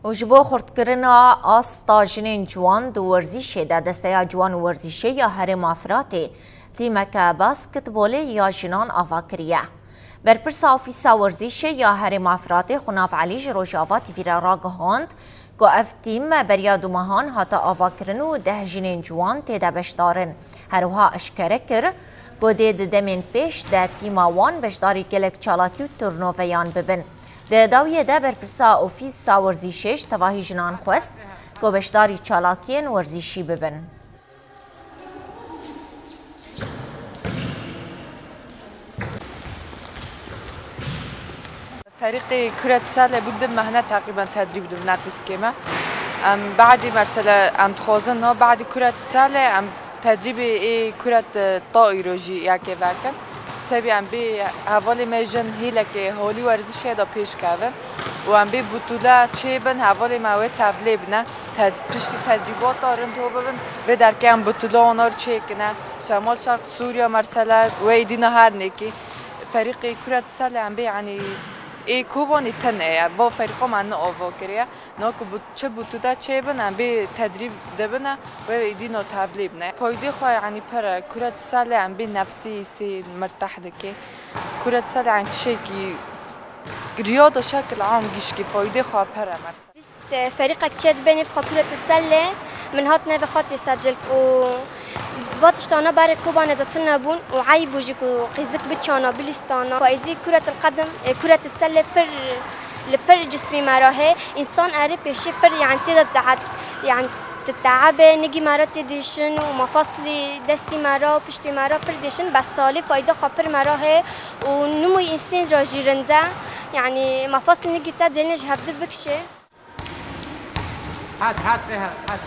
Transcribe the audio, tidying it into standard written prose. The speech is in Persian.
وجبو خردکرنا آستا جنین جوان دو ورزیشه ده دسته جوان ورزیشه یا هرم افراطی تیمک باسکتبولی یا جنان آواکریه. برپرس آفیسا ورزیشه یا هرم افراطی خناف علی جروجاوا تیویرا را گهاند که اف تیم بریا دو ماهان هاتا آواکرنو ده جنین جوان تیده بشدارن. هروها اشکره کر که دید دمین پیش ده تیم وان بشداری گلک چالاکی و تورنوویان ببن. ده داویه ده برپرسا اوفیسا ورزیشش تواهی جنان خواست که بشداری چالاکین ورزیشی ببن. فريق كرة السلة بده مهنة تقريبا تدريب دبنات السكيمة بعد مرسلة تخوزن بعد كرة السلة تدريب كرة الطائرة جي يعني وركن سبي بي حوالي مجن هيلك هولي ورزش هذا پیش کردن و بي بطولة چيبن حوالي مواد تبليبنا پشت تدریبات دارن تو ببین و در که بطولة آنار چه کنه شمال شرق سوريا مرسلة و ایدینا هر نکی فريق كرة السلة بي يعني کوبانی تنه با فريقه من آوا کریه ناکو چه بطوله چه بنن به تدریب دبنه و ایدینو تبلیب نه فایده خواه یعنی پر كرة السلة عم بي نفسي سي مرتاح دكي كرة السلة عن شيء كي رياضة شكل عام جيش كي فایده خواه پر مرسل فريقك تشاد بيني في كرة السلة من هات نبي خاطي سجلت و واتشتانا برای کوبان داتنا بون و عیب وجیک و قیزک بچانا بلیستانا فایده كرة القدم كرة السلة پر جسمي مراه انسان اره پیشی پر يعني تدعت يعني تتعبه نجي مرات تديشن ومفاصل دستي مرا وبشتي مرا پر ديشن بس تالي فايدة خبر مراه ونمو انسان راجيرنده يعني مفاصل نجي تدينج هبد بكشه هات فيها هات